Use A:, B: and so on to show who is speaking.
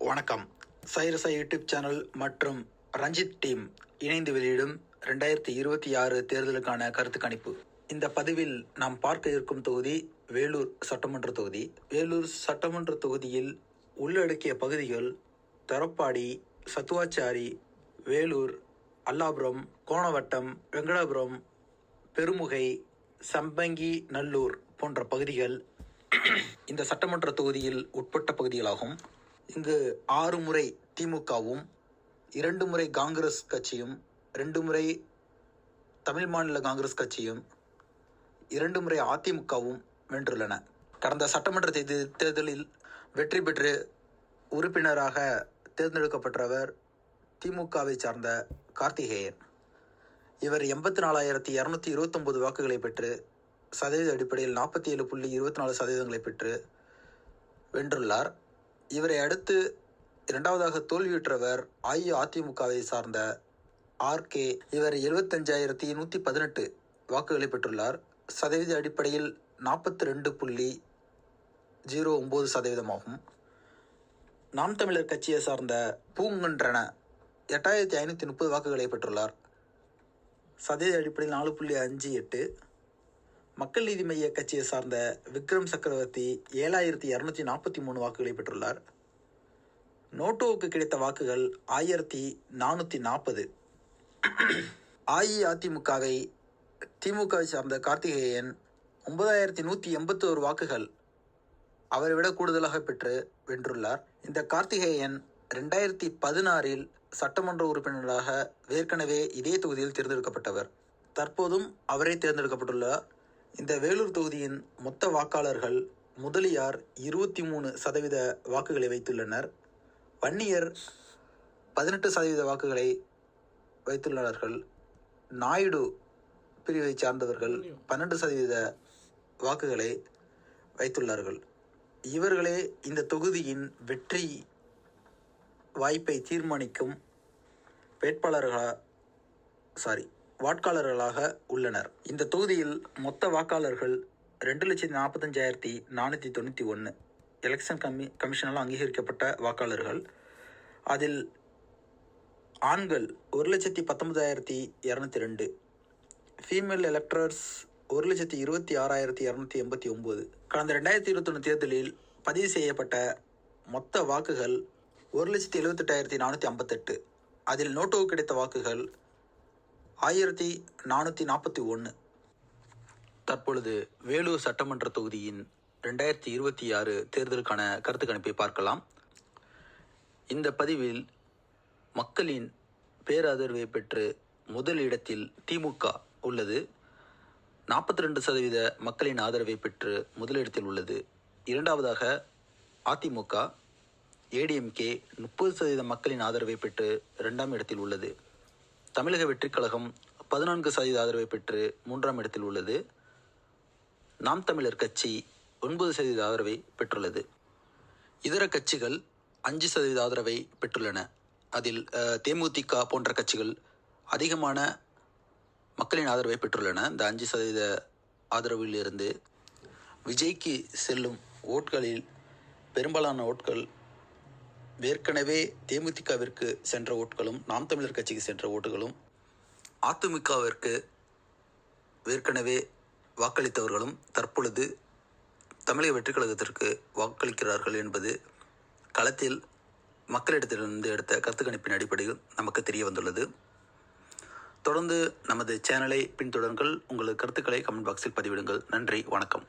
A: வணக்கம். சைரசா YouTube channel மற்றும் Ranjith team இணைந்து வெளியிடும் 2026 தேர்தலுக்கான கருத்து கணிப்பு. இந்த பதிவில் நாம் பார்க்க இருக்கும் தொகுதி வேலூர் சட்டமன்ற தொகுதி. வேலூர் சட்டமன்ற தொகுதியில் உள்ளடக்கிய பகுதிகள் தரப்பாடி, சத்துவாச்சாரி, வேலூர், அல்லாபுரம், கோணவட்டம், வெங்கடாபுரம், பெருமுகை, சம்பங்கி, நல்லூர் போன்ற பகுதிகள் இந்த சட்டமன்ற தொகுதியில் உட்பட்ட பகுதிகளாகும். இங்கு 6 முறை திமுகவும், 2 முறை காங்கிரஸ் கட்சியும், 2 முறை தமிழ் மாநில காங்கிரஸ் கட்சியும், 2 முறை அதிமுகவும் வென்றுள்ளன. கடந்த சட்டமன்ற தேர்தலில் வெற்றி பெற்று உறுப்பினராக தேர்ந்தெடுக்கப்பட்டவர் திமுகவை சார்ந்த கார்த்திகேயன். இவர் 84,229 வாக்குகளை பெற்று சதவீத அடிப்படையில் 47.24% பெற்று வென்றுள்ளார். இவரை அடுத்து இரண்டாவதாக தோல்வியுற்றவர் அஇஅதிமுகவை சார்ந்த ஆர்கே. இவர் 75,118 வாக்குகளை பெற்றுள்ளார். சதவீத அடிப்படையில் 42.09% ஆகும். நாம் தமிழர் கட்சியை சார்ந்த பூங்கன்றன 8,530 வாக்குகளை பெற்றுள்ளார். சதவீத அடிப்படையில் 4.58. மக்கள் நீதி மைய கட்சியை சார்ந்த விக்ரம் சக்கரவர்த்தி 7,243 வாக்குகளை பெற்றுள்ளார். நோட்டோவுக்கு கிடைத்த வாக்குகள் 1,440. அஇஅதிமுகவை திமுகவை சார்ந்த கார்த்திகேயன் 9,181 வாக்குகள் அவரை விட கூடுதலாக பெற்று வென்றுள்ளார். இந்த கார்த்திகேயன் 2016 சட்டமன்ற உறுப்பினராக ஏற்கனவே இதே தொகுதியில் தேர்ந்தெடுக்கப்பட்டவர். தற்போதும் அவரே தேர்ந்தெடுக்கப்பட்டுள்ளார். இந்த வேலூர் தொகுதியின் மொத்த வாக்காளர்கள் முதலியார் 23% வாக்குகளை வைத்துள்ளனர். வன்னியர் 18% வாக்குகளை வைத்துள்ளார்கள். நாயுடு பிரிவை சார்ந்தவர்கள் 12% வாக்குகளை வைத்துள்ளார்கள். இவர்களே இந்த தொகுதியின் வெற்றி வாய்ப்பை தீர்மானிக்கும் வாக்காளர்களாக உள்ளனர். இந்த தொகுதியில் மொத்த வாக்காளர்கள் 2,45,491 எலெக்ஷன் கமிஷனால் அங்கீகரிக்கப்பட்ட வாக்காளர்கள். அதில் ஆண்கள் 1,19,202, ஃபீமேல் எலக்டர்ஸ் 1,26,289. கடந்த 2021 தேர்தலில் பதிவு செய்யப்பட்ட மொத்த வாக்குகள் 1,78,458. அதில் நோட்டோவுக்கு கிடைத்த வாக்குகள் 1,441. தற்பொழுது வேலூர் சட்டமன்ற தொகுதியின் 2026 தேர்தலுக்கான கருத்து கணிப்பை பார்க்கலாம். இந்த பதிவில் மக்களின் பேராதரவை பெற்று முதல் இடத்தில் திமுக உள்ளது. 42% மக்களின் ஆதரவை பெற்று முதலிடத்தில் உள்ளது. இரண்டாவதாக அதிமுக, ஏடிஎம்கே 30% மக்களின் ஆதரவை பெற்று 2ஆம் இடத்தில் உள்ளது. தமிழக வெற்றிக் கழகம் 14% ஆதரவை பெற்று 3ஆம் இடத்தில் உள்ளது. நாம் தமிழர் கட்சி 9% ஆதரவை பெற்றுள்ளது. இதர கட்சிகள் 5% ஆதரவை பெற்றுள்ளன. அதில் தேமுதிக போன்ற கட்சிகள் அதிகமான மக்களின் ஆதரவை பெற்றுள்ளன. இந்த 5% ஆதரவில் இருந்து விஜய்க்கு செல்லும் ஓட்களில் பெரும்பாலான ஓட்கள் ஏற்கனவே தேமுதிகவிற்கு சென்ற ஓட்டுகளும், நாம் தமிழர் கட்சிக்கு சென்ற ஓட்டுகளும், அதிமுகவிற்கு ஏற்கனவே வாக்களித்தவர்களும் தற்பொழுது தமிழக வெற்றிக் கழகத்திற்கு வாக்களிக்கிறார்கள் என்பது களத்தில் மக்களிடத்திலிருந்து எடுத்த கருத்து கணிப்பின் அடிப்படையில் நமக்கு தெரிய வந்துள்ளது. தொடர்ந்து நமது சேனலை பின்தொடருங்கள். உங்களது கருத்துக்களை கமெண்ட் பாக்ஸில் பதிவிடுங்கள். நன்றி, வணக்கம்.